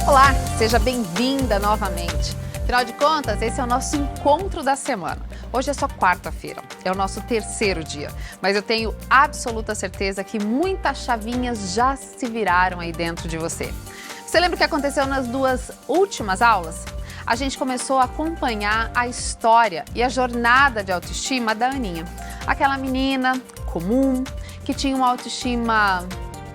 Olá, seja bem-vinda novamente. Afinal de contas, esse é o nosso encontro da semana. Hoje é só quarta-feira, é o nosso terceiro dia, mas eu tenho absoluta certeza que muitas chavinhas já se viraram aí dentro de você. Você lembra o que aconteceu nas duas últimas aulas? A gente começou a acompanhar a história e a jornada de autoestima da Aninha. Aquela menina comum, que tinha uma autoestima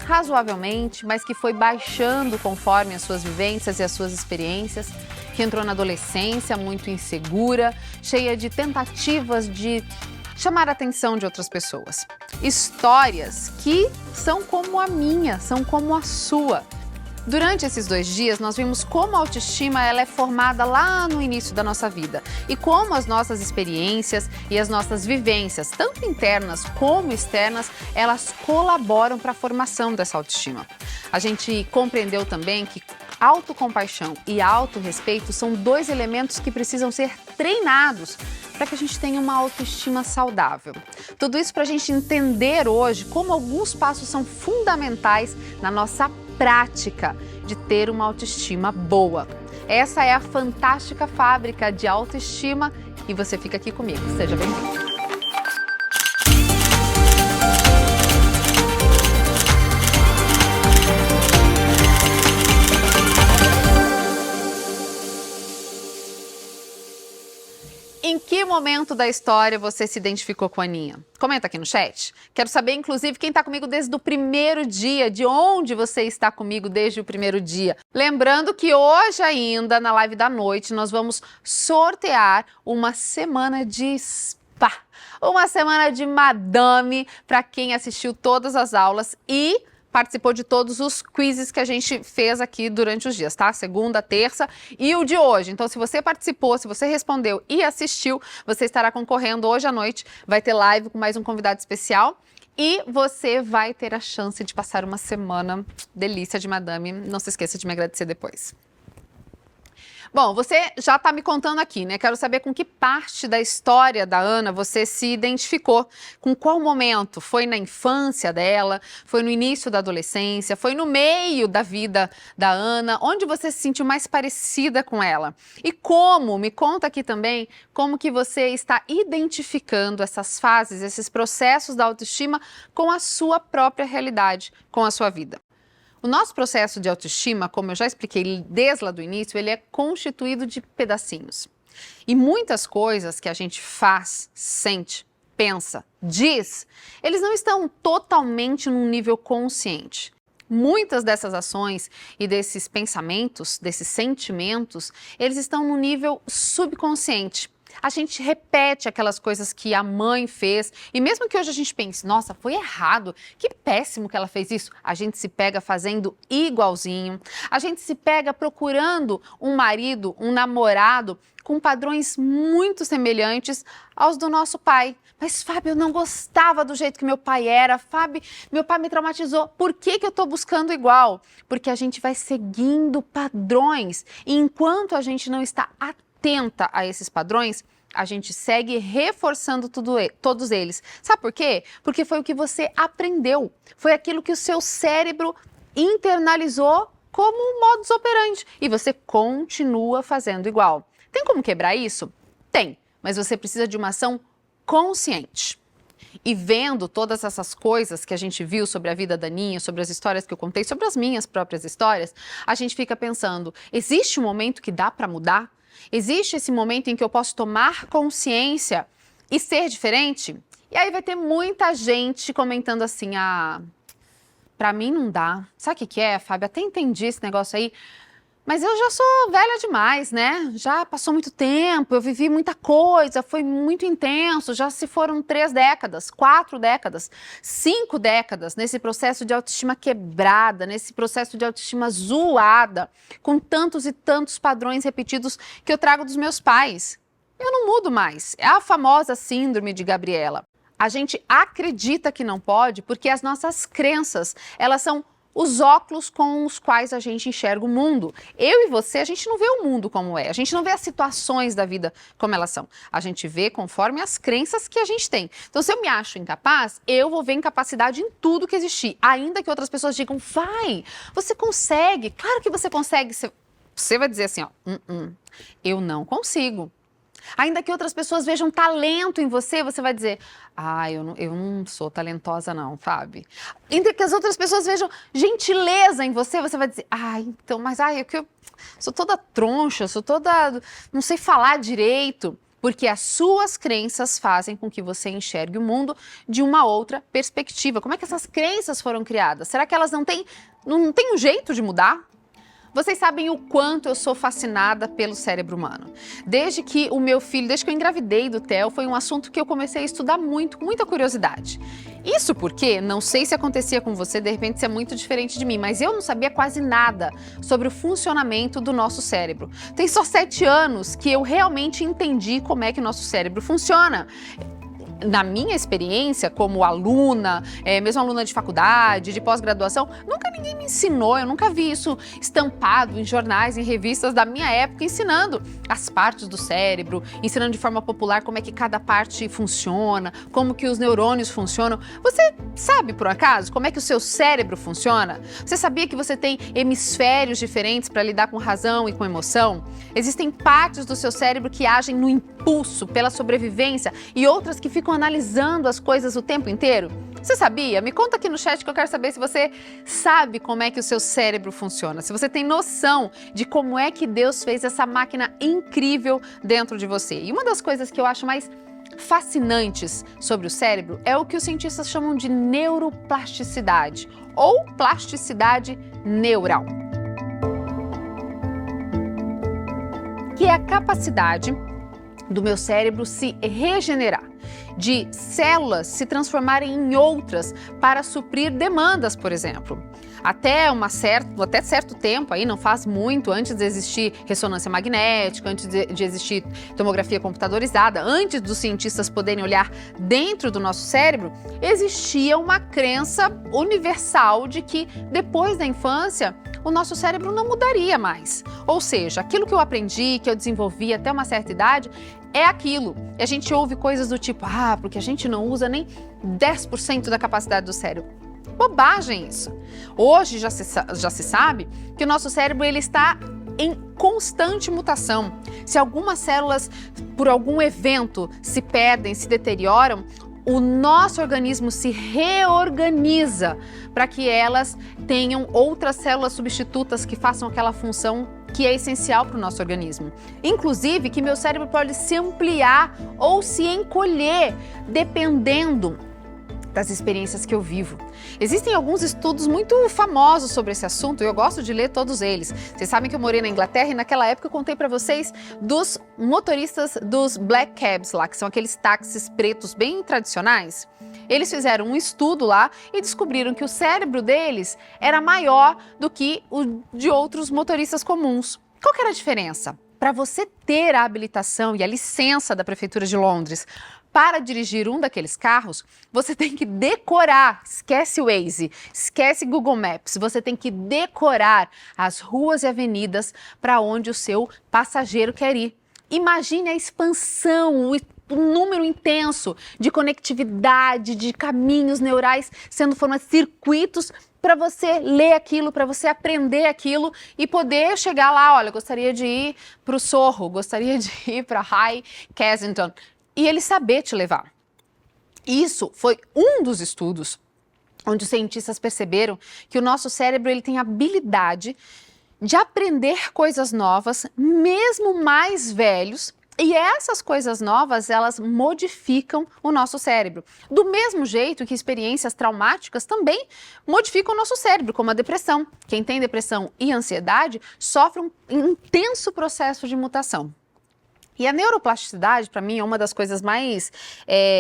razoavelmente, mas que foi baixando conforme as suas vivências e as suas experiências, que entrou na adolescência muito insegura, cheia de tentativas de chamar a atenção de outras pessoas. Histórias que são como a minha, são como a sua. Durante esses 2 dias, nós vimos como a autoestima ela é formada lá no início da nossa vida e como as nossas experiências e as nossas vivências, tanto internas como externas, elas colaboram para a formação dessa autoestima. A gente compreendeu também que autocompaixão e autorrespeito são 2 elementos que precisam ser treinados para que a gente tenha uma autoestima saudável. Tudo isso para a gente entender hoje como alguns passos são fundamentais na nossa prática de ter uma autoestima boa. Essa é a fantástica fábrica de autoestima e você fica aqui comigo. Seja bem-vindo. Em que momento da história você se identificou com a Aninha? Comenta aqui no chat. Quero saber, inclusive, quem está comigo desde o primeiro dia, de onde você está comigo desde o primeiro dia. Lembrando que hoje ainda, na live da noite, nós vamos sortear uma semana de spa, uma semana de madame para quem assistiu todas as aulas e participou de todos os quizzes que a gente fez aqui durante os dias, tá? Segunda, terça e o de hoje. Então, se você participou, se você respondeu e assistiu, você estará concorrendo hoje à noite. Vai ter live com mais um convidado especial e você vai ter a chance de passar uma semana delícia de madame. Não se esqueça de me agradecer depois. Bom, você já está me contando aqui, né? Quero saber com que parte da história da Ana você se identificou. Com qual momento? Foi na infância dela? Foi no início da adolescência? Foi no meio da vida da Ana? Onde você se sentiu mais parecida com ela? E como? Me conta aqui também como que você está identificando essas fases, esses processos da autoestima com a sua própria realidade, com a sua vida. O nosso processo de autoestima, como eu já expliquei desde lá do início, ele é constituído de pedacinhos. E muitas coisas que a gente faz, sente, pensa, diz, eles não estão totalmente num nível consciente. Muitas dessas ações e desses pensamentos, desses sentimentos, eles estão no nível subconsciente. A gente repete aquelas coisas que a mãe fez e mesmo que hoje a gente pense, nossa, foi errado, que péssimo que ela fez isso, a gente se pega fazendo igualzinho, a gente se pega procurando um marido, um namorado com padrões muito semelhantes aos do nosso pai. Mas, Fábio, eu não gostava do jeito que meu pai era. Fábio, meu pai me traumatizou. Por que eu estou buscando igual? Porque a gente vai seguindo padrões e enquanto a gente não está atenta a esses padrões, a gente segue reforçando todos eles. Sabe por quê? Porque foi o que você aprendeu. Foi aquilo que o seu cérebro internalizou como um modus operandi. E você continua fazendo igual. Tem como quebrar isso? Tem, mas você precisa de uma ação consciente. E vendo todas essas coisas que a gente viu sobre a vida da Aninha, sobre as histórias que eu contei, sobre as minhas próprias histórias, a gente fica pensando, existe um momento que dá para mudar? Existe esse momento em que eu posso tomar consciência e ser diferente? E aí vai ter muita gente comentando assim, pra mim não dá. Sabe o que é, Fábio? Até entendi esse negócio aí, mas eu já sou velha demais, né? Já passou muito tempo, eu vivi muita coisa, foi muito intenso, já se foram 3 décadas, 4 décadas, 5 décadas nesse processo de autoestima quebrada, nesse processo de autoestima zoada, com tantos e tantos padrões repetidos que eu trago dos meus pais. Eu não mudo mais. É a famosa síndrome de Gabriela. A gente acredita que não pode porque as nossas crenças, elas são os óculos com os quais a gente enxerga o mundo. Eu e você, a gente não vê o mundo como é, a gente não vê as situações da vida como elas são. A gente vê conforme as crenças que a gente tem. Então, se eu me acho incapaz, eu vou ver incapacidade em tudo que existir. Ainda que outras pessoas digam, vai, você consegue, claro que você consegue, Você vai dizer assim, ó, eu não consigo. Ainda que outras pessoas vejam talento em você, você vai dizer, eu não sou talentosa não, Fábio. Ainda que as outras pessoas vejam gentileza em você, você vai dizer, é que eu sou toda troncha, não sei falar direito. Porque as suas crenças fazem com que você enxergue o mundo de uma outra perspectiva. Como é que essas crenças foram criadas? Será que elas não têm um jeito de mudar? Vocês sabem o quanto eu sou fascinada pelo cérebro humano. Desde que eu engravidei do Theo, foi um assunto que eu comecei a estudar muito, com muita curiosidade. Isso porque, não sei se acontecia com você, de repente você é muito diferente de mim, mas eu não sabia quase nada sobre o funcionamento do nosso cérebro. Tem só 7 anos que eu realmente entendi como é que o nosso cérebro funciona. Na minha experiência como aluna, mesmo aluna de faculdade, de pós-graduação, nunca ninguém me ensinou, eu nunca vi isso estampado em jornais, em revistas da minha época, ensinando as partes do cérebro, ensinando de forma popular como é que cada parte funciona, como que os neurônios funcionam. Você sabe, por acaso, como é que o seu cérebro funciona? Você sabia que você tem hemisférios diferentes para lidar com razão e com emoção? Existem partes do seu cérebro que agem no impulso, pela sobrevivência, e outras que ficam analisando as coisas o tempo inteiro? Você sabia? Me conta aqui no chat que eu quero saber se você sabe como é que o seu cérebro funciona, se você tem noção de como é que Deus fez essa máquina incrível dentro de você. E uma das coisas que eu acho mais fascinantes sobre o cérebro é o que os cientistas chamam de neuroplasticidade ou plasticidade neural, que é a capacidade do meu cérebro se regenerar, de células se transformarem em outras para suprir demandas, por exemplo. Até certo tempo, aí não faz muito, antes de existir ressonância magnética, antes de existir tomografia computadorizada, antes dos cientistas poderem olhar dentro do nosso cérebro, existia uma crença universal de que depois da infância o nosso cérebro não mudaria mais. Ou seja, aquilo que eu aprendi, que eu desenvolvi até uma certa idade, é aquilo. E a gente ouve coisas do tipo, porque a gente não usa nem 10% da capacidade do cérebro. Bobagem isso. Hoje já se sabe que o nosso cérebro ele está em constante mutação. Se algumas células, por algum evento, se perdem, se deterioram, o nosso organismo se reorganiza para que elas tenham outras células substitutas que façam aquela função que é essencial para o nosso organismo. Inclusive que meu cérebro pode se ampliar ou se encolher dependendo das experiências que eu vivo. Existem alguns estudos muito famosos sobre esse assunto e eu gosto de ler todos eles. Vocês sabem que eu morei na Inglaterra e naquela época eu contei para vocês dos motoristas dos black cabs lá, que são aqueles táxis pretos bem tradicionais. Eles fizeram um estudo lá e descobriram que o cérebro deles era maior do que o de outros motoristas comuns. Qual que era a diferença? Para você ter a habilitação e a licença da Prefeitura de Londres para dirigir um daqueles carros, você tem que decorar, esquece o Waze, esquece Google Maps, você tem que decorar as ruas e avenidas para onde o seu passageiro quer ir. Imagine a expansão, o número intenso de conectividade, de caminhos neurais sendo formados, circuitos para você ler aquilo, para você aprender aquilo e poder chegar lá, olha, gostaria de ir para o Sorro, gostaria de ir para High Kensington, e ele saber te levar. Isso foi um dos estudos onde os cientistas perceberam que o nosso cérebro ele tem a habilidade de aprender coisas novas, mesmo mais velhos, e essas coisas novas, elas modificam o nosso cérebro. Do mesmo jeito que experiências traumáticas também modificam o nosso cérebro, como a depressão. Quem tem depressão e ansiedade sofre um intenso processo de mutação. E a neuroplasticidade, para mim, é uma das coisas mais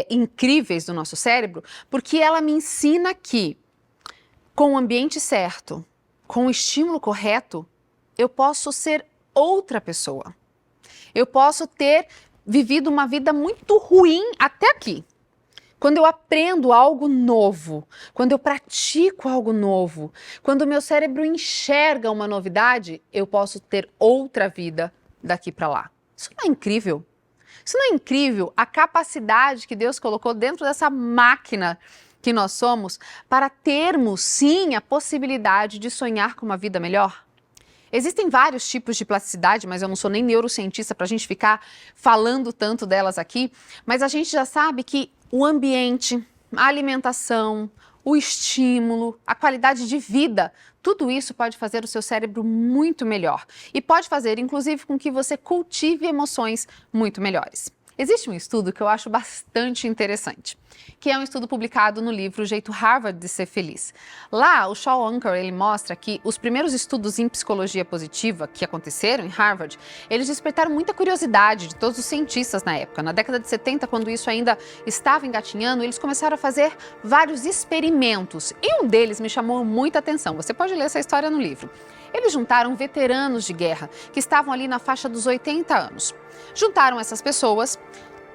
incríveis do nosso cérebro, porque ela me ensina que, com o ambiente certo, com o estímulo correto, eu posso ser outra pessoa. Eu posso ter vivido uma vida muito ruim até aqui. Quando eu aprendo algo novo, quando eu pratico algo novo, quando o meu cérebro enxerga uma novidade, eu posso ter outra vida daqui para lá. Isso não é incrível? Isso não é incrível a capacidade que Deus colocou dentro dessa máquina que nós somos para termos, sim, a possibilidade de sonhar com uma vida melhor? Existem vários tipos de plasticidade, mas eu não sou nem neurocientista para a gente ficar falando tanto delas aqui, mas a gente já sabe que o ambiente, a alimentação, o estímulo, a qualidade de vida, tudo isso pode fazer o seu cérebro muito melhor e pode fazer, inclusive, com que você cultive emoções muito melhores. Existe um estudo que eu acho bastante interessante, que é um estudo publicado no livro O Jeito Harvard de Ser Feliz. Lá, o Shaw Anker, ele mostra que os primeiros estudos em psicologia positiva que aconteceram em Harvard, eles despertaram muita curiosidade de todos os cientistas na época. Na década de 70, quando isso ainda estava engatinhando, eles começaram a fazer vários experimentos e um deles me chamou muita atenção. Você pode ler essa história no livro. Eles juntaram veteranos de guerra que estavam ali na faixa dos 80 anos. Juntaram essas pessoas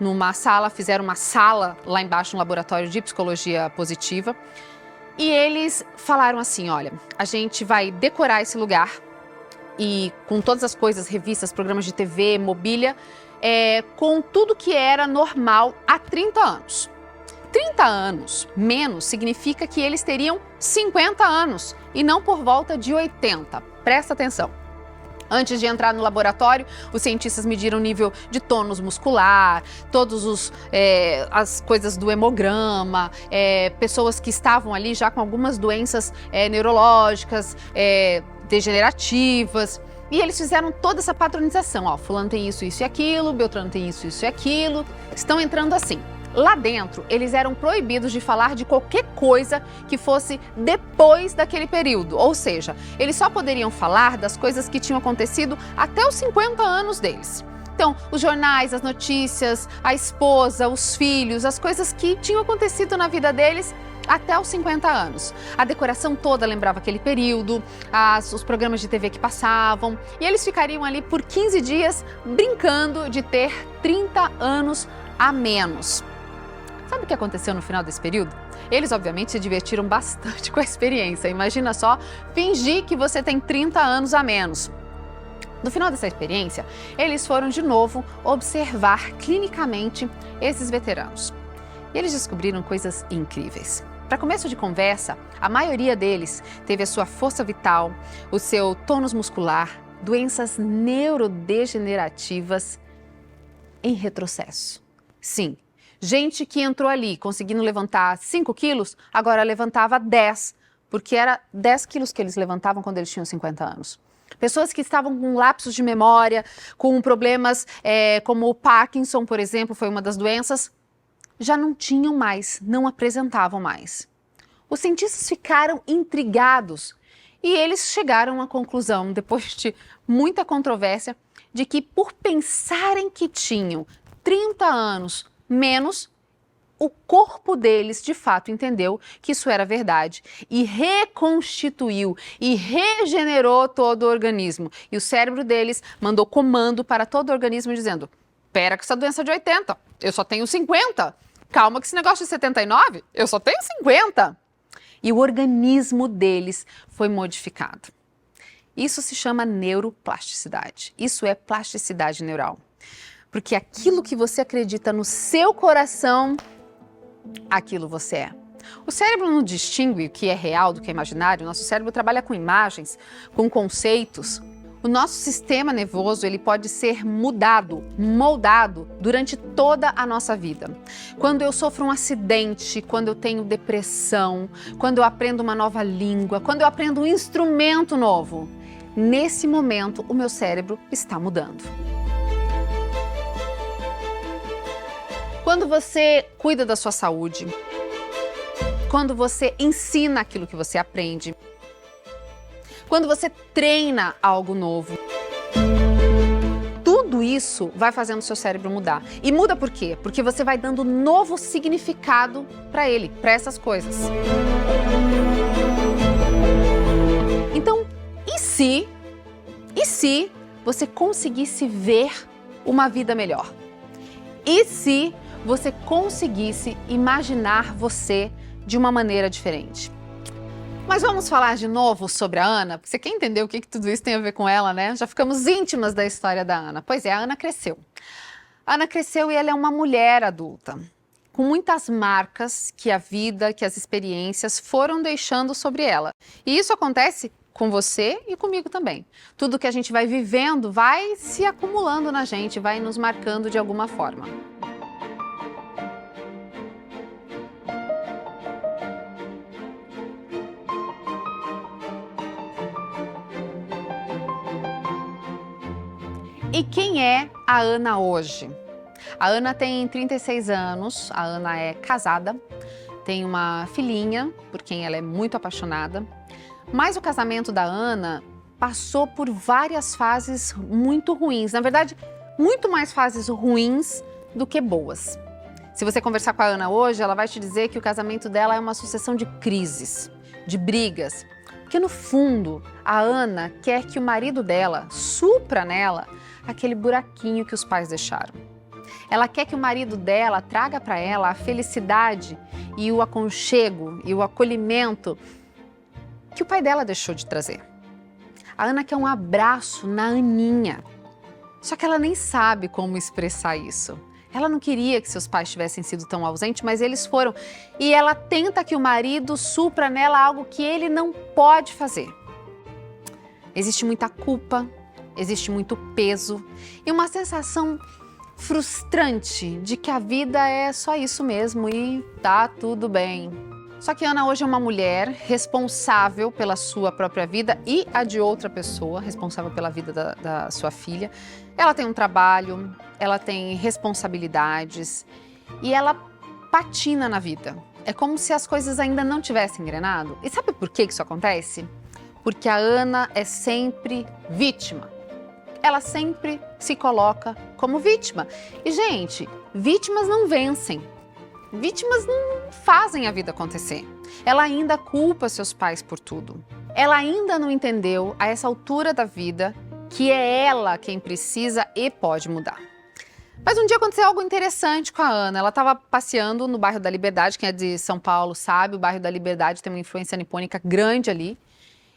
numa sala, fizeram uma sala lá embaixo no laboratório de psicologia positiva e eles falaram assim, olha, a gente vai decorar esse lugar e com todas as coisas, revistas, programas de TV, mobília, com tudo que era normal há 30 anos. 30 anos menos significa que eles teriam 50 anos e não por volta de 80. Presta atenção. Antes de entrar no laboratório, os cientistas mediram o nível de tônus muscular, todas as coisas do hemograma, pessoas que estavam ali já com algumas doenças neurológicas, degenerativas. E eles fizeram toda essa padronização. Ó, fulano tem isso, isso e aquilo, Beltrano tem isso, isso e aquilo. Estão entrando assim. Lá dentro, eles eram proibidos de falar de qualquer coisa que fosse depois daquele período. Ou seja, eles só poderiam falar das coisas que tinham acontecido até os 50 anos deles. Então, os jornais, as notícias, a esposa, os filhos, as coisas que tinham acontecido na vida deles até os 50 anos. A decoração toda lembrava aquele período, os programas de TV que passavam, e eles ficariam ali por 15 dias brincando de ter 30 anos a menos. Sabe o que aconteceu no final desse período? Eles, obviamente, se divertiram bastante com a experiência. Imagina só, fingir que você tem 30 anos a menos. No final dessa experiência, eles foram de novo observar clinicamente esses veteranos. E eles descobriram coisas incríveis. Para começo de conversa, a maioria deles teve a sua força vital, o seu tônus muscular, doenças neurodegenerativas em retrocesso. Sim. Gente que entrou ali conseguindo levantar 5 quilos, agora levantava 10, porque era 10 quilos que eles levantavam quando eles tinham 50 anos. Pessoas que estavam com lapsos de memória, com problemas como o Parkinson, por exemplo, foi uma das doenças, já não tinham mais, não apresentavam mais. Os cientistas ficaram intrigados e eles chegaram à conclusão, depois de muita controvérsia, de que por pensarem que tinham 30 anos menos, o corpo deles de fato entendeu que isso era verdade e reconstituiu e regenerou todo o organismo. E o cérebro deles mandou comando para todo o organismo dizendo: pera que essa doença é de 80, eu só tenho 50. Calma que esse negócio de 79, eu só tenho 50. E o organismo deles foi modificado. Isso se chama neuroplasticidade. Isso é plasticidade neural. Porque aquilo que você acredita no seu coração, aquilo você é. O cérebro não distingue o que é real do que é imaginário. O nosso cérebro trabalha com imagens, com conceitos. O nosso sistema nervoso, ele pode ser mudado, moldado durante toda a nossa vida. Quando eu sofro um acidente, quando eu tenho depressão, quando eu aprendo uma nova língua, quando eu aprendo um instrumento novo, nesse momento o meu cérebro está mudando. Quando você cuida da sua saúde, quando você ensina aquilo que você aprende, quando você treina algo novo, tudo isso vai fazendo o seu cérebro mudar. E muda por quê? Porque você vai dando novo significado para ele, para essas coisas. Então, e se você conseguisse ver uma vida melhor? E se você conseguisse imaginar você de uma maneira diferente? Mas vamos falar de novo sobre a Ana, porque você quer entender o que tudo isso tem a ver com ela, né? Já ficamos íntimas da história da Ana. Pois é, a Ana cresceu. A Ana cresceu e ela é uma mulher adulta, com muitas marcas que a vida, que as experiências foram deixando sobre ela. E isso acontece com você e comigo também. Tudo que a gente vai vivendo vai se acumulando na gente, vai nos marcando de alguma forma. E quem é a Ana hoje? A Ana tem 36 anos, a Ana é casada, tem uma filhinha, por quem ela é muito apaixonada. Mas o casamento da Ana passou por várias fases muito ruins. Na verdade, muito mais fases ruins do que boas. Se você conversar com a Ana hoje, ela vai te dizer que o casamento dela é uma sucessão de crises, de brigas. Porque no fundo, a Ana quer que o marido dela supra nela aquele buraquinho que os pais deixaram. Ela quer que o marido dela traga para ela a felicidade e o aconchego e o acolhimento que o pai dela deixou de trazer. A Ana quer um abraço na Aninha. Só que ela nem sabe como expressar isso. Ela não queria que seus pais tivessem sido tão ausentes, mas eles foram. E ela tenta que o marido supra nela algo que ele não pode fazer. Existe muita culpa, existe muito peso e uma sensação frustrante de que a vida é só isso mesmo e tá tudo bem. Só que Ana hoje é uma mulher responsável pela sua própria vida e a de outra pessoa, responsável pela vida da sua filha. Ela tem um trabalho, ela tem responsabilidades e ela patina na vida. É como se as coisas ainda não tivessem engrenado. E sabe por que isso acontece? Porque a Ana é sempre vítima. Ela sempre se coloca como vítima. E, gente, vítimas não vencem. Vítimas não fazem a vida acontecer. Ela ainda culpa seus pais por tudo. Ela ainda não entendeu, a essa altura da vida, que é ela quem precisa e pode mudar. Mas um dia aconteceu algo interessante com a Ana. Ela estava passeando no bairro da Liberdade. Quem é de São Paulo sabe, o bairro da Liberdade tem uma influência nipônica grande ali.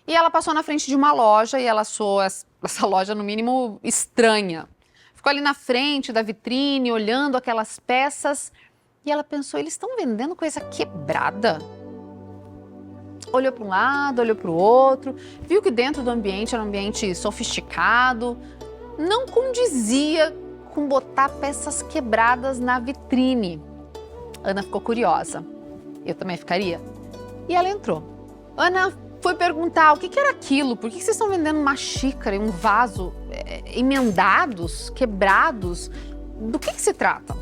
E ela passou na frente de uma loja e ela achou essa loja, no mínimo, estranha. Ficou ali na frente da vitrine, olhando aquelas peças. E ela pensou, eles estão vendendo coisa quebrada? Olhou para um lado, olhou para o outro, viu que dentro do ambiente era um ambiente sofisticado. Não condizia com botar peças quebradas na vitrine. Ana ficou curiosa. Eu também ficaria. E ela entrou. Ana foi perguntar o que era aquilo, por que vocês estão vendendo uma xícara e um vaso emendados, quebrados, do que se trata?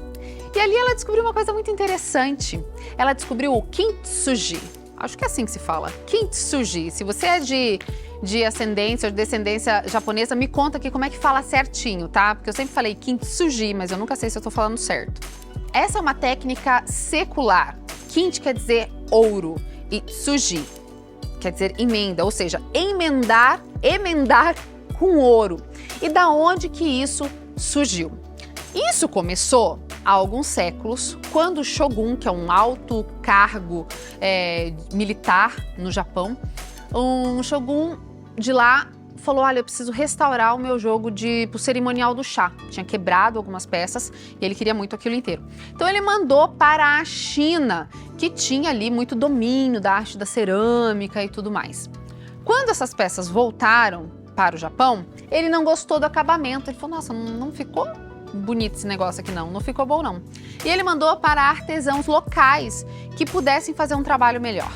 E ali ela descobriu uma coisa muito interessante, ela descobriu o kintsugi, acho que é assim que se fala, kintsugi. Se você é de ascendência ou de descendência japonesa, me conta aqui como é que fala certinho, tá? Porque eu sempre falei kintsugi, mas eu nunca sei se eu tô falando certo. Essa é uma técnica secular, kint quer dizer ouro e tsuji quer dizer emenda, ou seja, emendar com ouro. E da onde que isso surgiu? Isso começou há alguns séculos, quando o Shogun, que é um alto cargo militar no Japão, um Shogun de lá falou, olha, eu preciso restaurar o meu jogo pro cerimonial do chá. Tinha quebrado algumas peças e ele queria muito aquilo inteiro. Então ele mandou para a China, que tinha ali muito domínio da arte da cerâmica e tudo mais. Quando essas peças voltaram para o Japão, ele não gostou do acabamento. Ele falou, nossa, não ficou bonito esse negócio aqui não ficou bom não. E ele mandou para artesãos locais que pudessem fazer um trabalho melhor.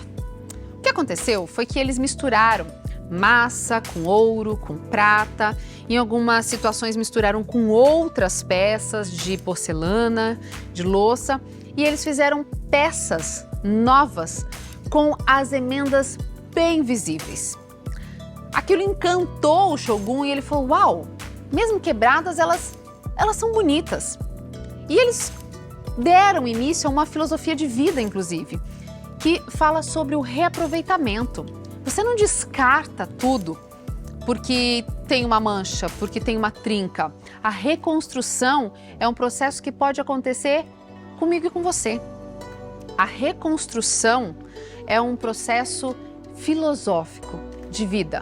O que aconteceu foi que eles misturaram massa com ouro, com prata, em algumas situações misturaram com outras peças de porcelana, de louça, e eles fizeram peças novas com as emendas bem visíveis. Aquilo encantou o Shogun e ele falou, uau, mesmo quebradas elas são bonitas. E eles deram início a uma filosofia de vida, inclusive, que fala sobre o reaproveitamento. Você não descarta tudo porque tem uma mancha, porque tem uma trinca. A reconstrução é um processo que pode acontecer comigo e com você. A reconstrução é um processo filosófico de vida.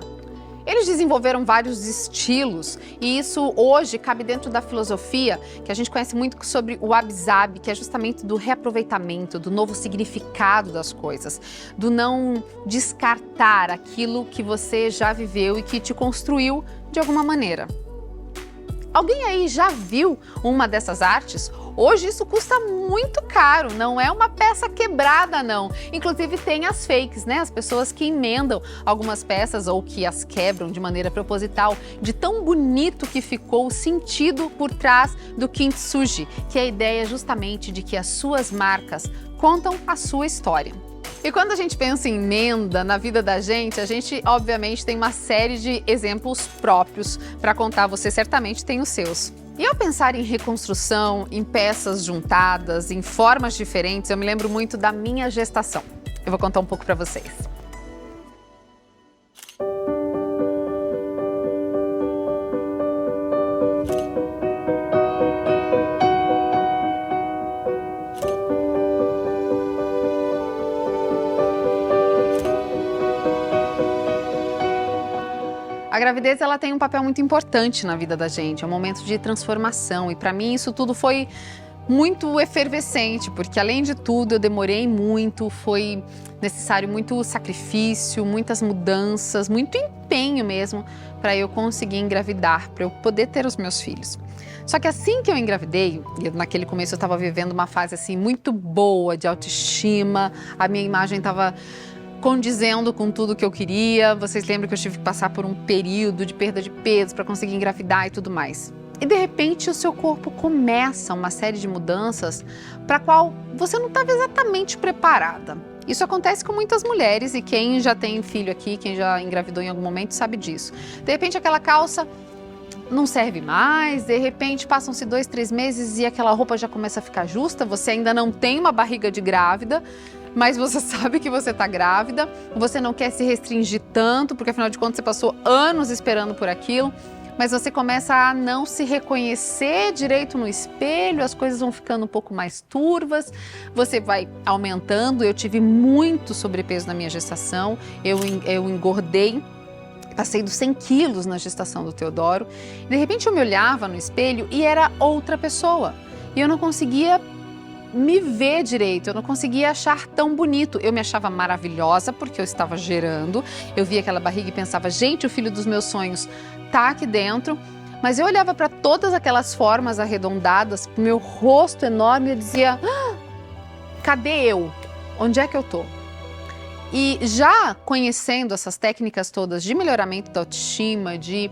Ele eles desenvolveram vários estilos e isso hoje cabe dentro da filosofia que a gente conhece muito sobre o Wabi-Sabi, que é justamente do reaproveitamento, do novo significado das coisas, do não descartar aquilo que você já viveu e que te construiu de alguma maneira. Alguém aí já viu uma dessas artes? Hoje isso custa muito caro, não é uma peça quebrada não. Inclusive tem as fakes, né? As pessoas que emendam algumas peças ou que as quebram de maneira proposital, de tão bonito que ficou o sentido por trás do kintsugi, que é a ideia justamente de que as suas marcas contam a sua história. E quando a gente pensa em emenda na vida da gente, a gente obviamente tem uma série de exemplos próprios para contar, você certamente tem os seus. E ao pensar em reconstrução, em peças juntadas, em formas diferentes, eu me lembro muito da minha gestação. Eu vou contar um pouco para vocês. A gravidez ela tem um papel muito importante na vida da gente, é um momento de transformação e para mim isso tudo foi muito efervescente, porque além de tudo eu demorei muito, foi necessário muito sacrifício, muitas mudanças, muito empenho mesmo para eu conseguir engravidar, para eu poder ter os meus filhos. Só que assim que eu engravidei, e naquele começo eu estava vivendo uma fase assim muito boa de autoestima, a minha imagem estava condizendo com tudo que eu queria. Vocês lembram que eu tive que passar por um período de perda de peso para conseguir engravidar e tudo mais. E de repente o seu corpo começa uma série de mudanças para a qual você não estava exatamente preparada. Isso acontece com muitas mulheres e quem já tem filho aqui, quem já engravidou em algum momento sabe disso. De repente aquela calça não serve mais, de repente passam-se 2, 3 meses e aquela roupa já começa a ficar justa, você ainda não tem uma barriga de grávida, mas você sabe que você está grávida, você não quer se restringir tanto, porque afinal de contas você passou anos esperando por aquilo, mas você começa a não se reconhecer direito no espelho, as coisas vão ficando um pouco mais turvas, você vai aumentando. Eu tive muito sobrepeso na minha gestação, eu engordei, passei dos 100 quilos na gestação do Teodoro, de repente eu me olhava no espelho e era outra pessoa, e eu não conseguia me ver direito, eu não conseguia achar tão bonito. Eu me achava maravilhosa porque eu estava gerando, eu via aquela barriga e pensava, gente, o filho dos meus sonhos tá aqui dentro, mas eu olhava para todas aquelas formas arredondadas, pro meu rosto enorme e eu dizia, cadê eu? Onde é que eu tô? E já conhecendo essas técnicas todas de melhoramento da autoestima, de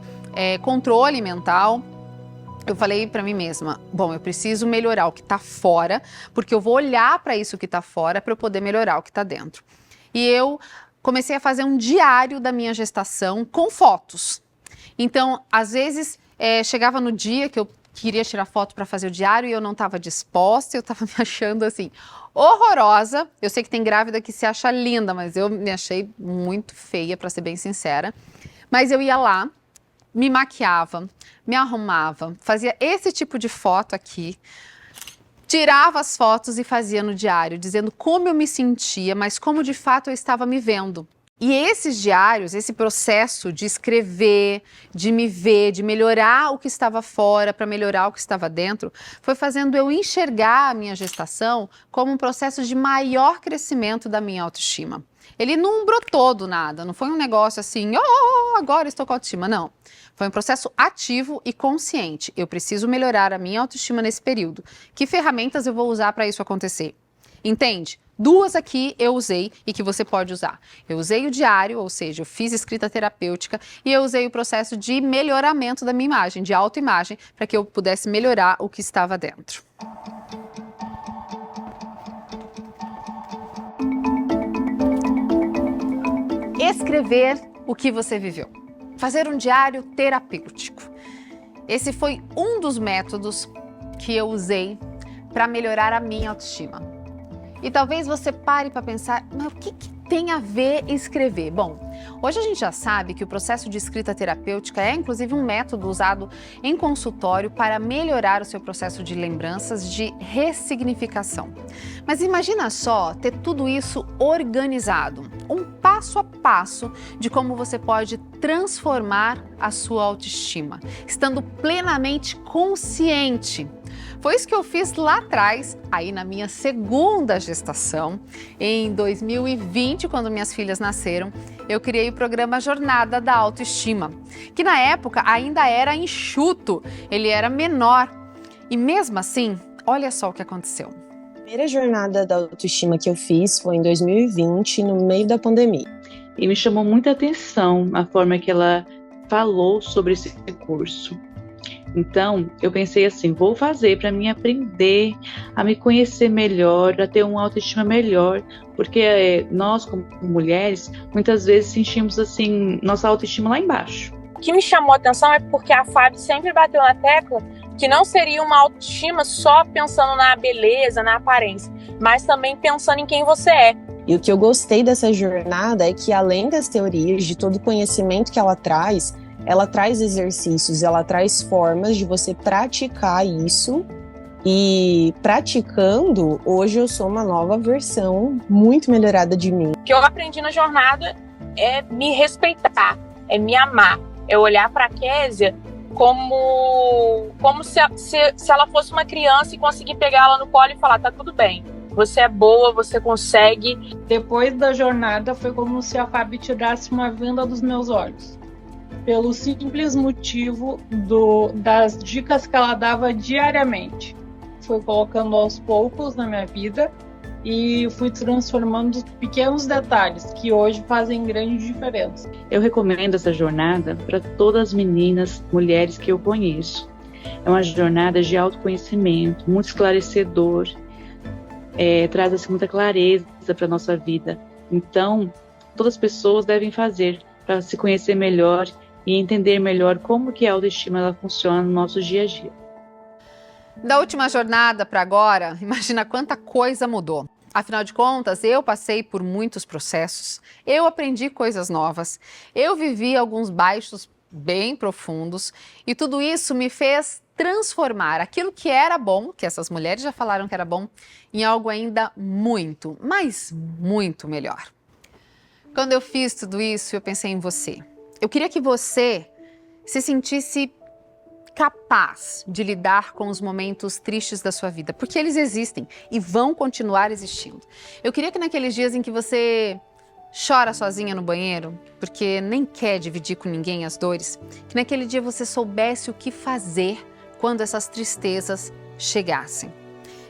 controle mental, eu falei para mim mesma, bom, eu preciso melhorar o que está fora, porque eu vou olhar para isso que está fora para eu poder melhorar o que está dentro. E eu comecei a fazer um diário da minha gestação com fotos. Então, às vezes, chegava no dia que eu queria tirar foto para fazer o diário e eu não estava disposta, eu estava me achando assim, horrorosa. Eu sei que tem grávida que se acha linda, mas eu me achei muito feia, para ser bem sincera. Mas eu ia lá, me maquiava, me arrumava, fazia esse tipo de foto aqui, tirava as fotos e fazia no diário, dizendo como eu me sentia, mas como de fato eu estava me vendo. E esses diários, esse processo de escrever, de me ver, de melhorar o que estava fora para melhorar o que estava dentro, foi fazendo eu enxergar a minha gestação como um processo de maior crescimento da minha autoestima. Ele não brotou do nada, não foi um negócio assim, agora estou com autoestima, não. Foi um processo ativo e consciente. Eu preciso melhorar a minha autoestima nesse período. Que ferramentas eu vou usar para isso acontecer? Entende? 2 aqui eu usei e que você pode usar. Eu usei o diário, ou seja, eu fiz escrita terapêutica e eu usei o processo de melhoramento da minha imagem, de autoimagem, para que eu pudesse melhorar o que estava dentro. Escrever o que você viveu. Fazer um diário terapêutico. Esse foi um dos métodos que eu usei para melhorar a minha autoestima. E talvez você pare para pensar, mas o que tem a ver escrever? Bom, hoje a gente já sabe que o processo de escrita terapêutica é inclusive um método usado em consultório para melhorar o seu processo de lembranças, de ressignificação. Mas imagina só ter tudo isso organizado, um passo a passo de como você pode transformar a sua autoestima, estando plenamente consciente. Foi isso que eu fiz lá atrás, aí na minha segunda gestação, em 2020, quando minhas filhas nasceram, eu criei o programa Jornada da Autoestima, que na época ainda era enxuto, ele era menor. E mesmo assim, olha só o que aconteceu. A primeira jornada da autoestima que eu fiz foi em 2020, no meio da pandemia. E me chamou muita atenção a forma que ela falou sobre esse curso. Então, eu pensei assim, vou fazer para mim aprender a me conhecer melhor, a ter uma autoestima melhor, porque nós, como mulheres, muitas vezes sentimos assim, nossa autoestima lá embaixo. O que me chamou a atenção é porque a Fábio sempre bateu na tecla que não seria uma autoestima só pensando na beleza, na aparência, mas também pensando em quem você é. E o que eu gostei dessa jornada é que, além das teorias, de todo o conhecimento que ela traz exercícios, ela traz formas de você praticar isso. E praticando, hoje eu sou uma nova versão muito melhorada de mim. O que eu aprendi na jornada é me respeitar, é me amar, é olhar para a Késia como se ela fosse uma criança e conseguir pegar ela no colo e falar, tá tudo bem, você é boa, você consegue. Depois da jornada foi como se a Fábio tirasse uma venda dos meus olhos, pelo simples motivo das dicas que ela dava diariamente. Foi colocando aos poucos na minha vida e fui transformando pequenos detalhes que hoje fazem grande diferença. Eu recomendo essa jornada para todas as meninas, mulheres que eu conheço. É uma jornada de autoconhecimento, muito esclarecedor, traz assim, muita clareza para a nossa vida. Então, todas as pessoas devem fazer para se conhecer melhor e entender melhor como que a autoestima ela funciona no nosso dia a dia. Da última jornada para agora, imagina quanta coisa mudou. Afinal de contas, eu passei por muitos processos, eu aprendi coisas novas, eu vivi alguns baixos bem profundos e tudo isso me fez transformar aquilo que era bom, que essas mulheres já falaram que era bom, em algo ainda muito, mas muito melhor. Quando eu fiz tudo isso, eu pensei em você. Eu queria que você se sentisse capaz de lidar com os momentos tristes da sua vida, porque eles existem e vão continuar existindo. Eu queria que naqueles dias em que você chora sozinha no banheiro, porque nem quer dividir com ninguém as dores, que naquele dia você soubesse o que fazer quando essas tristezas chegassem.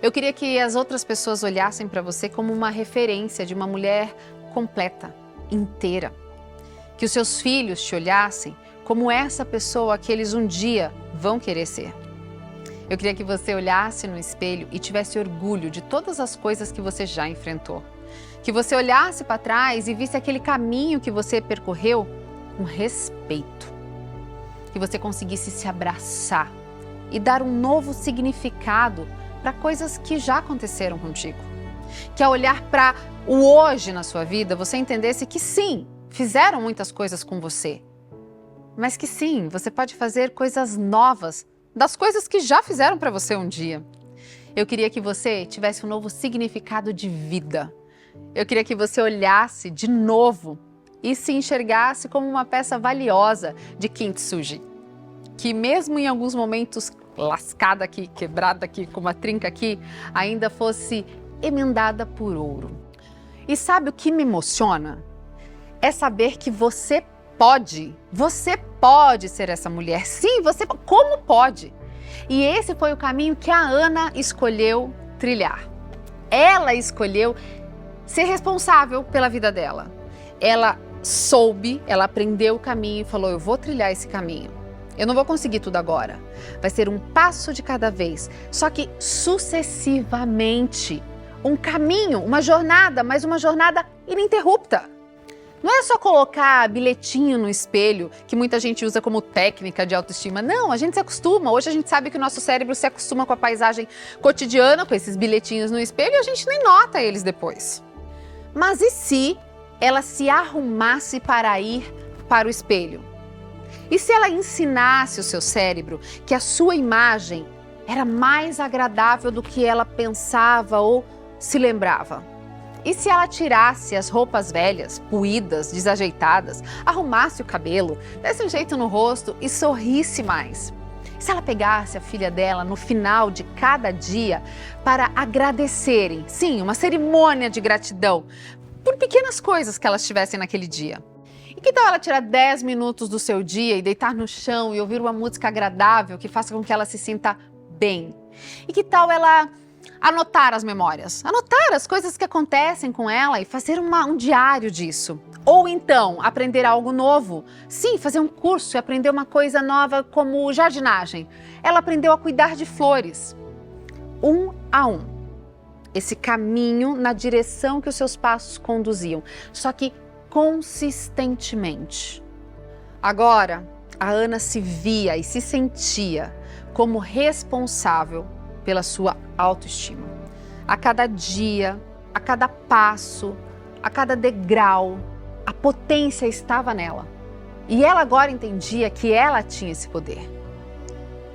Eu queria que as outras pessoas olhassem para você como uma referência de uma mulher completa, inteira. Que os seus filhos te olhassem como essa pessoa que eles um dia vão querer ser. Eu queria que você olhasse no espelho e tivesse orgulho de todas as coisas que você já enfrentou. Que você olhasse para trás e visse aquele caminho que você percorreu com respeito. Que você conseguisse se abraçar e dar um novo significado para coisas que já aconteceram contigo. Que ao olhar para o hoje na sua vida, você entendesse que sim, fizeram muitas coisas com você, mas que sim, você pode fazer coisas novas das coisas que já fizeram para você um dia. Eu queria que você tivesse um novo significado de vida. Eu queria que você olhasse de novo e se enxergasse como uma peça valiosa de kintsugi. Que mesmo em alguns momentos lascada aqui, quebrada aqui, com uma trinca aqui, ainda fosse emendada por ouro. E sabe o que me emociona? É saber que você pode ser essa mulher. Sim, como pode? E esse foi o caminho que a Ana escolheu trilhar. Ela escolheu ser responsável pela vida dela. Ela ela aprendeu o caminho e falou, eu vou trilhar esse caminho. Eu não vou conseguir tudo agora. Vai ser um passo de cada vez, só que sucessivamente. Um caminho, uma jornada, mas uma jornada ininterrupta. Não é só colocar bilhetinho no espelho, que muita gente usa como técnica de autoestima. Não, a gente se acostuma. Hoje a gente sabe que o nosso cérebro se acostuma com a paisagem cotidiana, com esses bilhetinhos no espelho, e a gente nem nota eles depois. Mas e se ela se arrumasse para ir para o espelho? E se ela ensinasse o seu cérebro que a sua imagem era mais agradável do que ela pensava ou se lembrava? E se ela tirasse as roupas velhas, puídas, desajeitadas, arrumasse o cabelo, desse um jeito no rosto e sorrisse mais? E se ela pegasse a filha dela no final de cada dia para agradecerem, sim, uma cerimônia de gratidão, por pequenas coisas que elas tivessem naquele dia? E que tal ela tirar 10 minutos do seu dia e deitar no chão e ouvir uma música agradável que faça com que ela se sinta bem? E que tal ela anotar as memórias, anotar as coisas que acontecem com ela e fazer um diário disso? Ou então, aprender algo novo. Sim, fazer um curso e aprender uma coisa nova como jardinagem. Ela aprendeu a cuidar de flores. Um a um. Esse caminho na direção que os seus passos conduziam. Só que consistentemente. Agora, a Ana se via e se sentia como responsável pela sua autoestima. A cada dia, a cada passo, a cada degrau, a potência estava nela. E ela agora entendia que ela tinha esse poder.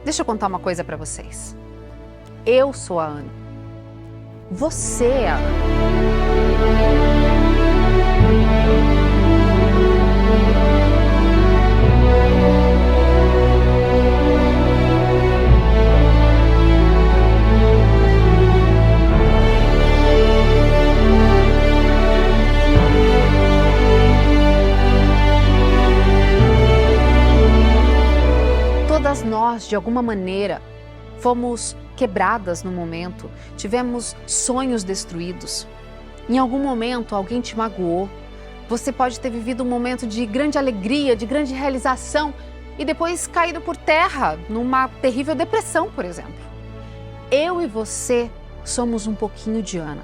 Deixa eu contar uma coisa para vocês. Eu sou a Ana. Você é a Ana. Todas nós, de alguma maneira, fomos quebradas no momento, tivemos sonhos destruídos. Em algum momento alguém te magoou. Você pode ter vivido um momento de grande alegria, de grande realização e depois caído por terra numa terrível depressão, por exemplo. Eu e você somos um pouquinho de Ana.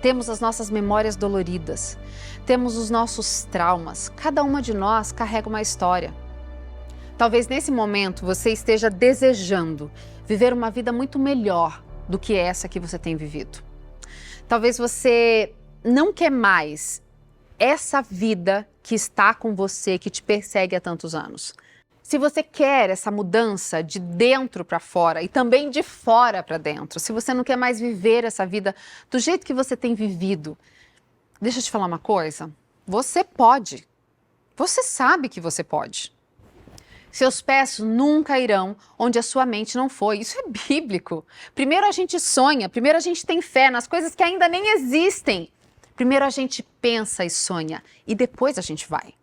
Temos as nossas memórias doloridas, temos os nossos traumas. Cada uma de nós carrega uma história. Talvez nesse momento você esteja desejando viver uma vida muito melhor do que essa que você tem vivido. Talvez você não quer mais essa vida que está com você, que te persegue há tantos anos. Se você quer essa mudança de dentro para fora e também de fora para dentro, se você não quer mais viver essa vida do jeito que você tem vivido, deixa eu te falar uma coisa, você pode. Você sabe que você pode. Seus pés nunca irão onde a sua mente não foi. Isso é bíblico. Primeiro a gente sonha, primeiro a gente tem fé nas coisas que ainda nem existem. Primeiro a gente pensa e sonha e depois a gente vai.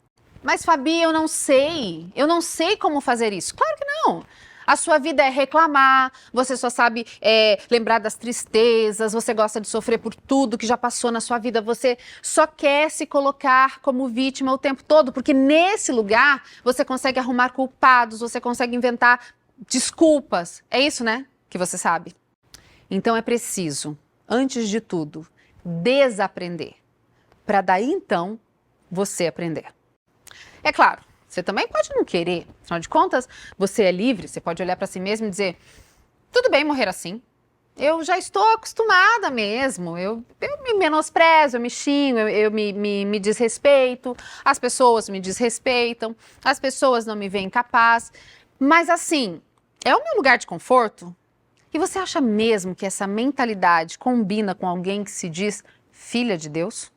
Mas Fabi, eu não sei como fazer isso. Claro que não. A sua vida é reclamar, você só sabe lembrar das tristezas, você gosta de sofrer por tudo que já passou na sua vida, você só quer se colocar como vítima o tempo todo, porque nesse lugar você consegue arrumar culpados, você consegue inventar desculpas. É isso, né, que você sabe? Então é preciso, antes de tudo, desaprender, para daí então você aprender. É claro, você também pode não querer, afinal de contas, você é livre, você pode olhar para si mesmo e dizer, tudo bem morrer assim, eu já estou acostumada mesmo, eu me menosprezo, eu me xingo, eu me desrespeito, as pessoas me desrespeitam, as pessoas não me veem capaz, mas assim, é o meu lugar de conforto? E você acha mesmo que essa mentalidade combina com alguém que se diz filha de Deus?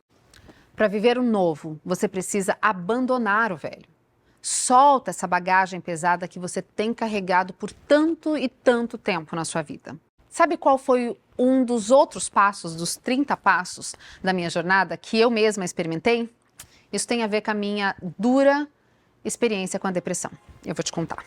Para viver o novo, você precisa abandonar o velho. Solta essa bagagem pesada que você tem carregado por tanto e tanto tempo na sua vida. Sabe qual foi um dos outros passos, dos 30 passos da minha jornada que eu mesma experimentei? Isso tem a ver com a minha dura experiência com a depressão. Eu vou te contar.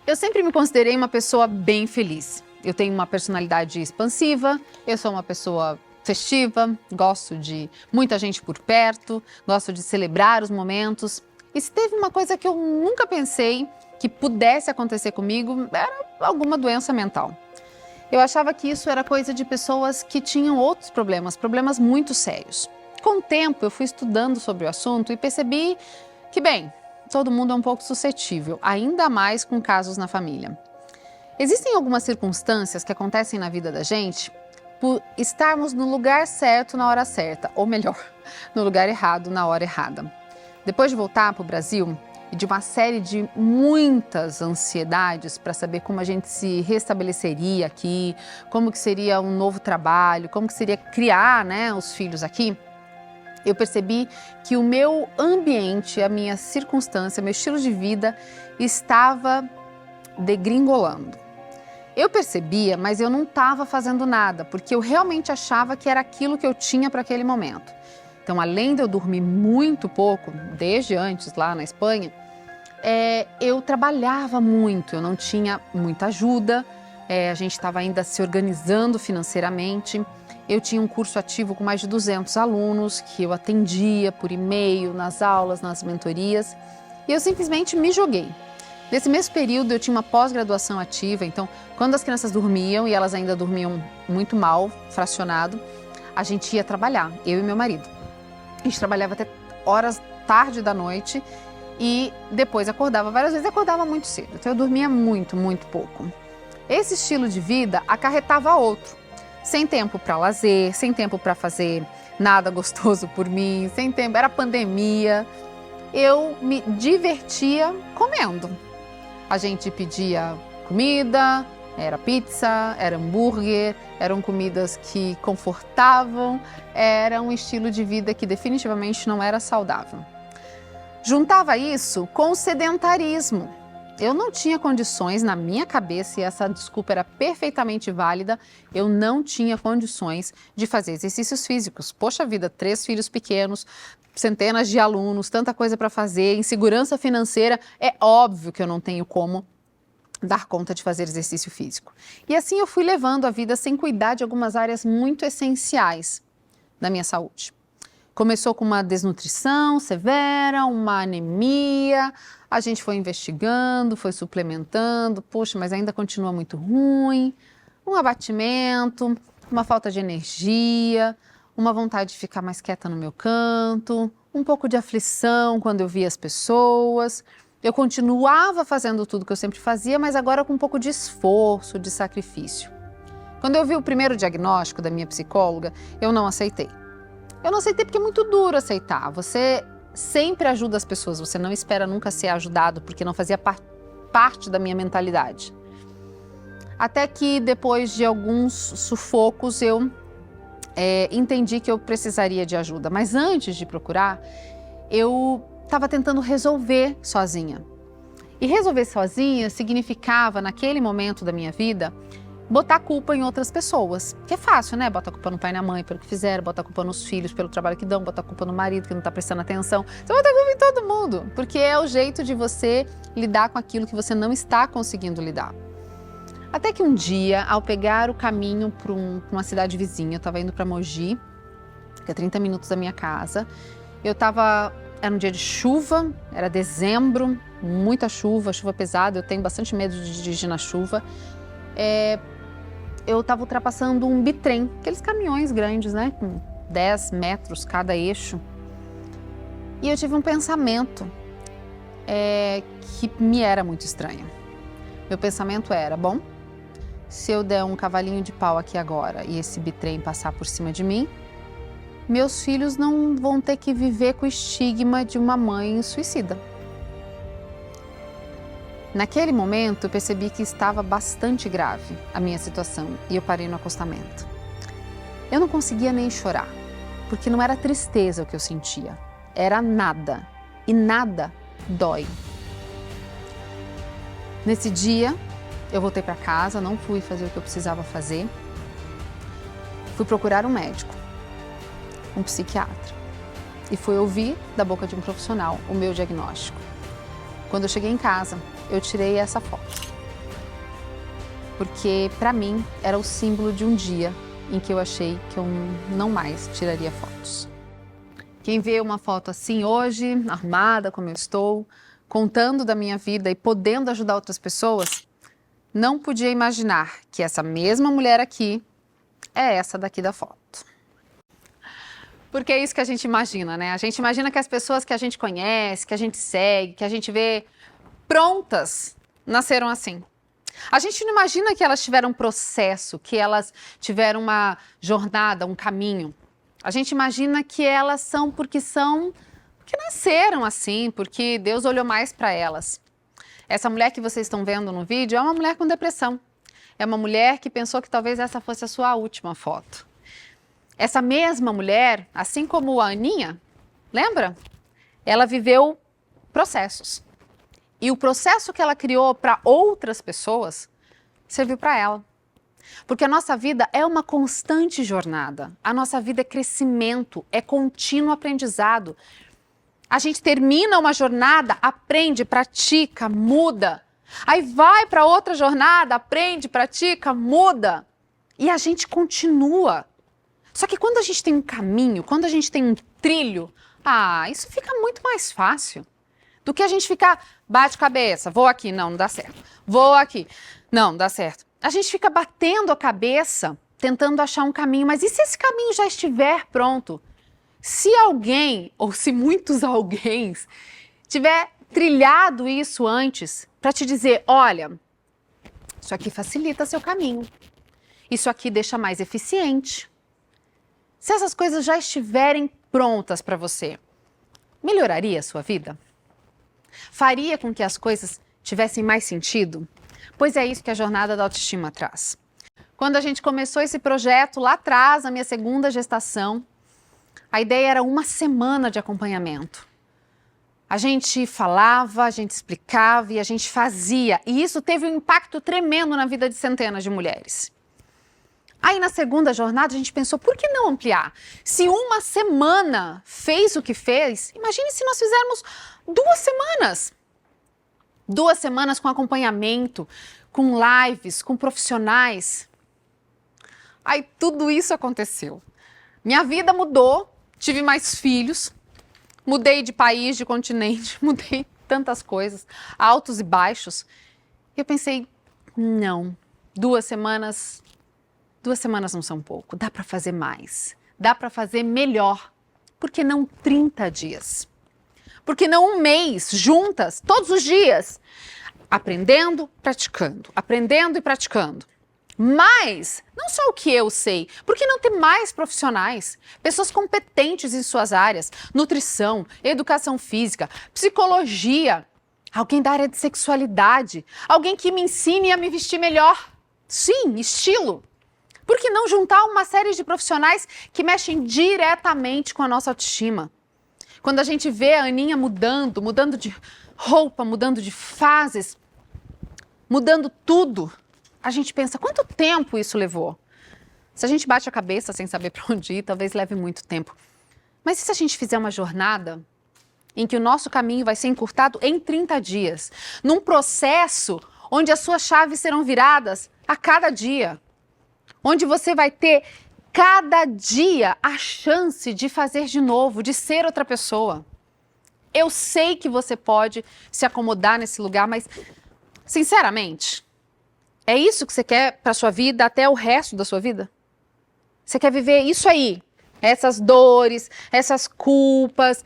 Eu sempre me considerei uma pessoa bem feliz. Eu tenho uma personalidade expansiva, eu sou uma pessoa festiva, gosto de muita gente por perto, gosto de celebrar os momentos. E se teve uma coisa que eu nunca pensei que pudesse acontecer comigo, era alguma doença mental. Eu achava que isso era coisa de pessoas que tinham outros problemas muito sérios. Com o tempo eu fui estudando sobre o assunto e percebi que, bem, todo mundo é um pouco suscetível, ainda mais com casos na família. Existem algumas circunstâncias que acontecem na vida da gente por estarmos no lugar certo na hora certa, ou melhor, no lugar errado na hora errada. Depois de voltar para o Brasil, e de uma série de muitas ansiedades para saber como a gente se restabeleceria aqui, como que seria um novo trabalho, como que seria criar, né, os filhos aqui, eu percebi que o meu ambiente, a minha circunstância, meu estilo de vida estava degringolando. Eu percebia, mas eu não estava fazendo nada, porque eu realmente achava que era aquilo que eu tinha para aquele momento. Então, além de eu dormir muito pouco, desde antes lá na Espanha, eu trabalhava muito, eu não tinha muita ajuda, a gente estava ainda se organizando financeiramente. Eu tinha um curso ativo com mais de 200 alunos que eu atendia por e-mail, nas aulas, nas mentorias, e eu simplesmente me joguei. Nesse mesmo período eu tinha uma pós-graduação ativa, então quando as crianças dormiam, e elas ainda dormiam muito mal, fracionado, a gente ia trabalhar, eu e meu marido. A gente trabalhava até horas tarde da noite e depois acordava várias vezes, acordava muito cedo, então eu dormia muito, muito pouco. Esse estilo de vida acarretava outro. Sem tempo para lazer, sem tempo para fazer nada gostoso por mim, sem tempo, era pandemia. Eu me divertia comendo. A gente pedia comida, era pizza, era hambúrguer, eram comidas que confortavam, era um estilo de vida que definitivamente não era saudável. Juntava isso com o sedentarismo. Eu não tinha condições, na minha cabeça, e essa desculpa era perfeitamente válida, eu não tinha condições de fazer exercícios físicos. Poxa vida, 3 filhos pequenos, centenas de alunos, tanta coisa para fazer, insegurança financeira, é óbvio que eu não tenho como dar conta de fazer exercício físico. E assim eu fui levando a vida sem cuidar de algumas áreas muito essenciais da minha saúde. Começou com uma desnutrição severa, uma anemia, a gente foi investigando, foi suplementando, poxa, mas ainda continua muito ruim, um abatimento, uma falta de energia, uma vontade de ficar mais quieta no meu canto, um pouco de aflição quando eu via as pessoas. Eu continuava fazendo tudo que eu sempre fazia, mas agora com um pouco de esforço, de sacrifício. Quando eu vi o primeiro diagnóstico da minha psicóloga, eu não aceitei. Eu não aceitei porque é muito duro aceitar. Você sempre ajuda as pessoas, você não espera nunca ser ajudado, porque não fazia parte da minha mentalidade. Até que depois de alguns sufocos eu entendi que eu precisaria de ajuda. Mas antes de procurar, eu estava tentando resolver sozinha. E resolver sozinha significava, naquele momento da minha vida, botar a culpa em outras pessoas. Que é fácil, né? Bota a culpa no pai e na mãe pelo que fizeram, bota a culpa nos filhos pelo trabalho que dão, bota a culpa no marido que não está prestando atenção. Você bota a culpa em todo mundo, porque é o jeito de você lidar com aquilo que você não está conseguindo lidar. Até que um dia, ao pegar o caminho para uma cidade vizinha, eu estava indo para Mogi, que é 30 minutos da minha casa, era um dia de chuva, era dezembro, muita chuva, chuva pesada, eu tenho bastante medo de dirigir na chuva. Eu estava ultrapassando um bitrem, aqueles caminhões grandes, né, com 10 metros cada eixo. E eu tive um pensamento que me era muito estranho. Meu pensamento era, bom, se eu der um cavalinho de pau aqui agora e esse bitrem passar por cima de mim, meus filhos não vão ter que viver com o estigma de uma mãe suicida. Naquele momento, eu percebi que estava bastante grave a minha situação e eu parei no acostamento. Eu não conseguia nem chorar, porque não era tristeza o que eu sentia, era nada, e nada dói. Nesse dia, eu voltei para casa, não fui fazer o que eu precisava fazer, fui procurar um médico, um psiquiatra, e fui ouvir da boca de um profissional o meu diagnóstico. Quando eu cheguei em casa, eu tirei essa foto, porque para mim era o símbolo de um dia em que eu achei que eu não mais tiraria fotos. Quem vê uma foto assim hoje, arrumada como eu estou, contando da minha vida e podendo ajudar outras pessoas, não podia imaginar que essa mesma mulher aqui é essa daqui da foto. Porque é isso que a gente imagina, né? A gente imagina que as pessoas que a gente conhece, que a gente segue, que a gente vê prontas, nasceram assim. A gente não imagina que elas tiveram um processo, que elas tiveram uma jornada, um caminho. A gente imagina que elas são porque são porque nasceram assim, porque Deus olhou mais para elas. Essa mulher que vocês estão vendo no vídeo é uma mulher com depressão. É uma mulher que pensou que talvez essa fosse a sua última foto. Essa mesma mulher, assim como a Aninha, lembra? Ela viveu processos. E o processo que ela criou para outras pessoas serviu para ela. Porque a nossa vida é uma constante jornada. A nossa vida é crescimento, é contínuo aprendizado. A gente termina uma jornada, aprende, pratica, muda. Aí vai para outra jornada, aprende, pratica, muda. E a gente continua. Só que quando a gente tem um caminho, quando a gente tem um trilho, isso fica muito mais fácil do que a gente ficar, bate cabeça, vou aqui, não dá certo. Vou aqui, não dá certo. A gente fica batendo a cabeça, tentando achar um caminho, mas e se esse caminho já estiver pronto? Se alguém, ou se muitos alguém, tiver trilhado isso antes, para te dizer, olha, isso aqui facilita seu caminho, isso aqui deixa mais eficiente. Se essas coisas já estiverem prontas para você, melhoraria a sua vida? Faria com que as coisas tivessem mais sentido? Pois é isso que a Jornada da Autoestima traz. Quando a gente começou esse projeto lá atrás, na minha segunda gestação, a ideia era uma semana de acompanhamento. A gente falava, a gente explicava e a gente fazia. E isso teve um impacto tremendo na vida de centenas de mulheres. Aí na segunda jornada a gente pensou, por que não ampliar? Se uma semana fez o que fez, imagine se nós fizermos 2 semanas. 2 semanas com acompanhamento, com lives, com profissionais. Aí tudo isso aconteceu. Minha vida mudou, tive mais filhos, mudei de país, de continente, mudei tantas coisas, altos e baixos. E eu pensei, não, 2 semanas não são pouco, dá para fazer mais, dá para fazer melhor. Por que não 30 dias? Por que não 1 mês, juntas, todos os dias? Aprendendo, praticando, aprendendo e praticando. Mas, não só o que eu sei, por que não ter mais profissionais? Pessoas competentes em suas áreas, nutrição, educação física, psicologia, alguém da área de sexualidade, alguém que me ensine a me vestir melhor. Sim, estilo. Por que não juntar uma série de profissionais que mexem diretamente com a nossa autoestima? Quando a gente vê a Aninha mudando de roupa, mudando de fases, mudando tudo, a gente pensa, quanto tempo isso levou? Se a gente bate a cabeça sem saber para onde ir, talvez leve muito tempo. Mas e se a gente fizer uma jornada em que o nosso caminho vai ser encurtado em 30 dias, num processo onde as suas chaves serão viradas a cada dia, onde você vai ter cada dia a chance de fazer de novo, de ser outra pessoa. Eu sei que você pode se acomodar nesse lugar, mas, sinceramente, é isso que você quer para sua vida até o resto da sua vida? Você quer viver isso aí, essas dores, essas culpas,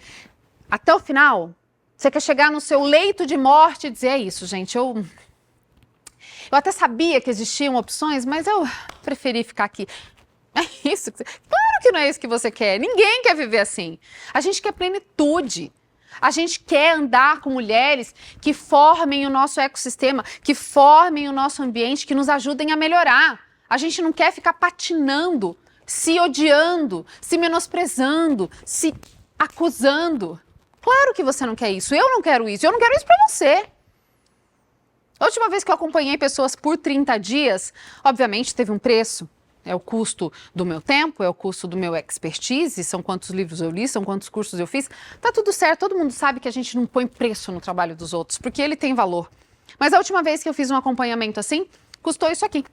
até o final? Você quer chegar no seu leito de morte e dizer, é isso, gente, eu até sabia que existiam opções, mas eu preferi ficar aqui. É isso que Claro que não é isso que você quer. Ninguém quer viver assim. A gente quer plenitude. A gente quer andar com mulheres que formem o nosso ecossistema, que formem o nosso ambiente, que nos ajudem a melhorar. A gente não quer ficar patinando, se odiando, se menosprezando, se acusando. Claro que você não quer isso. Eu não quero isso. Eu não quero isso pra você. A última vez que eu acompanhei pessoas por 30 dias, obviamente teve um preço. É o custo do meu tempo, é o custo do meu expertise, são quantos livros eu li, são quantos cursos eu fiz. Tá tudo certo, todo mundo sabe que a gente não põe preço no trabalho dos outros, porque ele tem valor. Mas a última vez que eu fiz um acompanhamento assim, custou isso aqui.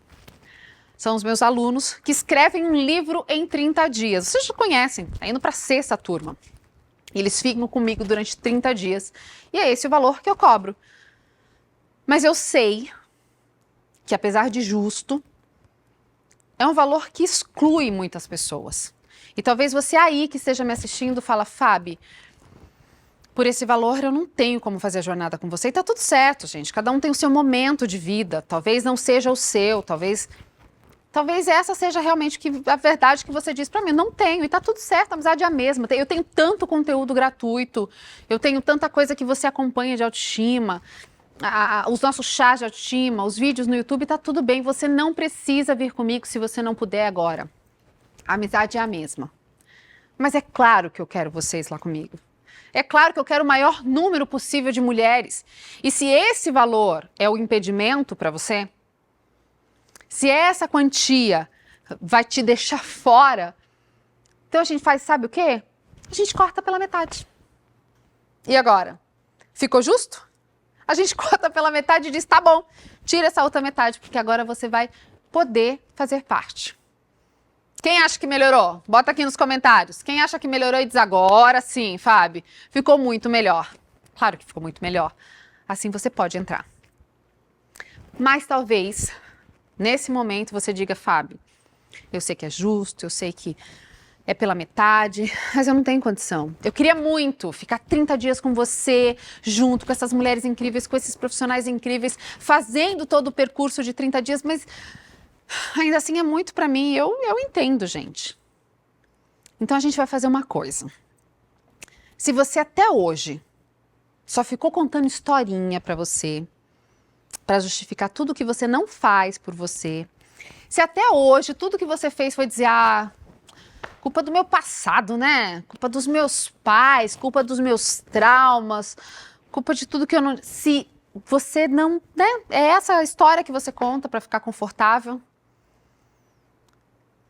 São os meus alunos que escrevem um livro em 30 dias. Vocês já conhecem, tá indo para a 6ª turma. Eles ficam comigo durante 30 dias. E é esse o valor que eu cobro. Mas eu sei que, apesar de justo, é um valor que exclui muitas pessoas. E talvez você aí que esteja me assistindo fala, Fábio, por esse valor eu não tenho como fazer a jornada com você. E tá tudo certo, gente. Cada um tem o seu momento de vida. Talvez não seja o seu, talvez Talvez essa seja realmente a verdade que você diz pra mim. Não tenho, e tá tudo certo, a amizade é a mesma. Eu tenho tanto conteúdo gratuito, eu tenho tanta coisa que você acompanha de autoestima, os nossos chás de autoestima, os vídeos no YouTube, tá tudo bem. Você não precisa vir comigo se você não puder agora. A amizade é a mesma. Mas é claro que eu quero vocês lá comigo. É claro que eu quero o maior número possível de mulheres. E se esse valor é o impedimento para você, se essa quantia vai te deixar fora, então a gente faz, sabe o quê? A gente corta pela metade. E agora? Ficou justo? A gente corta pela metade e diz, tá bom, tira essa outra metade, porque agora você vai poder fazer parte. Quem acha que melhorou? Bota aqui nos comentários. Quem acha que melhorou e diz agora sim, Fábio, ficou muito melhor. Claro que ficou muito melhor. Assim você pode entrar. Mas talvez, nesse momento, você diga, Fábio, eu sei que é justo, eu sei que é pela metade, mas eu não tenho condição. Eu queria muito ficar 30 dias com você, junto com essas mulheres incríveis, com esses profissionais incríveis, fazendo todo o percurso de 30 dias, mas ainda assim é muito pra mim. Eu entendo, gente. Então a gente vai fazer uma coisa. Se você até hoje só ficou contando historinha pra você, pra justificar tudo que você não faz por você, se até hoje tudo que você fez foi dizer, culpa do meu passado, né? Culpa dos meus pais, culpa dos meus traumas, culpa de tudo que eu não... Se você não... né? É essa a história que você conta pra ficar confortável.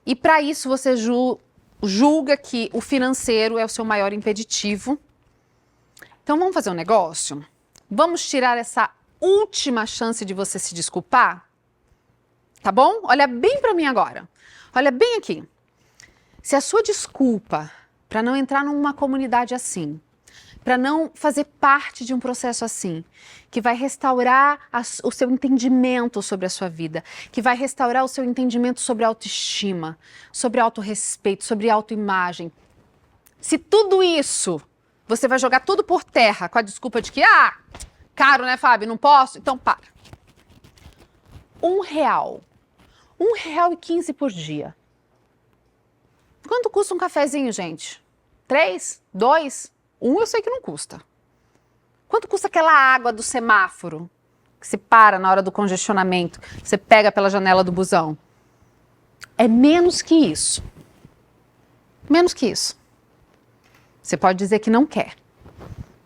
E para isso você julga que o financeiro é o seu maior impeditivo. Então vamos fazer um negócio? Vamos tirar essa última chance de você se desculpar? Tá bom? Olha bem para mim agora. Olha bem aqui. Se a sua desculpa para não entrar numa comunidade assim, para não fazer parte de um processo assim, que vai restaurar o seu entendimento sobre a sua vida, que vai restaurar o seu entendimento sobre autoestima, sobre autorrespeito, sobre autoimagem, se tudo isso você vai jogar tudo por terra com a desculpa de que, caro, né, Fábio, não posso? Então para. R$1. R$1,15 por dia. Quanto custa um cafezinho, gente? 3? 2? 1 eu sei que não custa. Quanto custa aquela água do semáforo? Que você para na hora do congestionamento, você pega pela janela do busão. É menos que isso. Menos que isso. Você pode dizer que não quer.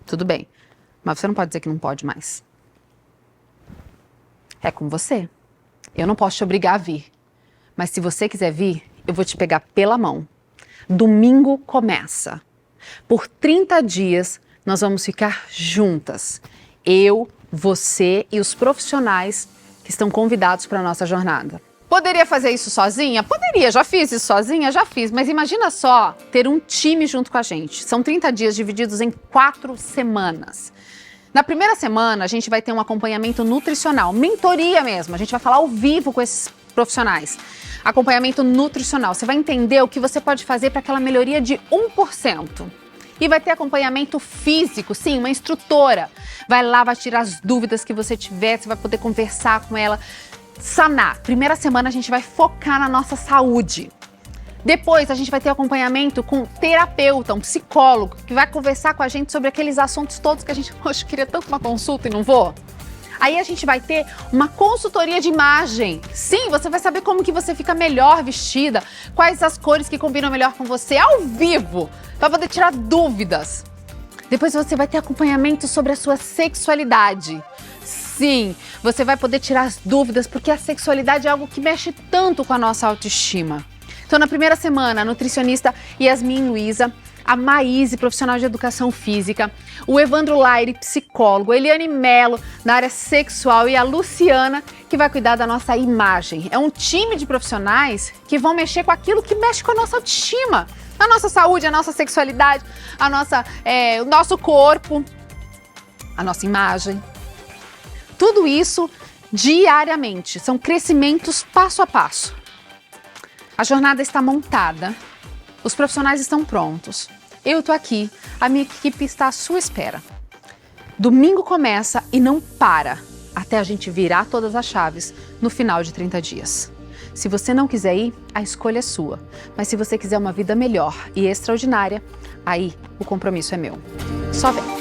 Tudo bem. Mas você não pode dizer que não pode mais. É com você. Eu não posso te obrigar a vir. Mas se você quiser vir, eu vou te pegar pela mão. Domingo começa. Por 30 dias, nós vamos ficar juntas. Eu, você e os profissionais que estão convidados para a nossa jornada. Poderia fazer isso sozinha? Poderia, já fiz isso sozinha? Já fiz, mas imagina só ter um time junto com a gente. São 30 dias divididos em 4 semanas. Na primeira semana, a gente vai ter um acompanhamento nutricional, mentoria mesmo. A gente vai falar ao vivo com esses profissionais. Acompanhamento nutricional. Você vai entender o que você pode fazer para aquela melhoria de 1%. E vai ter acompanhamento físico, sim, uma instrutora. Vai lá, vai tirar as dúvidas que você tiver, você vai poder conversar com ela, sanar. Primeira semana a gente vai focar na nossa saúde. Depois a gente vai ter acompanhamento com um terapeuta, um psicólogo, que vai conversar com a gente sobre aqueles assuntos todos que a gente, poxa, queria tanto uma consulta e não vou. Aí a gente vai ter uma consultoria de imagem. Sim, você vai saber como que você fica melhor vestida, quais as cores que combinam melhor com você, ao vivo, para poder tirar dúvidas. Depois você vai ter acompanhamento sobre a sua sexualidade. Sim, você vai poder tirar as dúvidas, porque a sexualidade é algo que mexe tanto com a nossa autoestima. Então, na primeira semana, a nutricionista Yasmin Luiza, a Maíse, profissional de educação física, o Evandro Laire, psicólogo, a Eliane Mello, na área sexual, e a Luciana, que vai cuidar da nossa imagem. É um time de profissionais que vão mexer com aquilo que mexe com a nossa autoestima, a nossa saúde, a nossa sexualidade, o nosso corpo, a nossa imagem. Tudo isso diariamente, são crescimentos passo a passo. A jornada está montada, os profissionais estão prontos. Eu estou aqui, a minha equipe está à sua espera. Domingo começa e não para até a gente virar todas as chaves no final de 30 dias. Se você não quiser ir, a escolha é sua. Mas se você quiser uma vida melhor e extraordinária, aí o compromisso é meu. Só vem.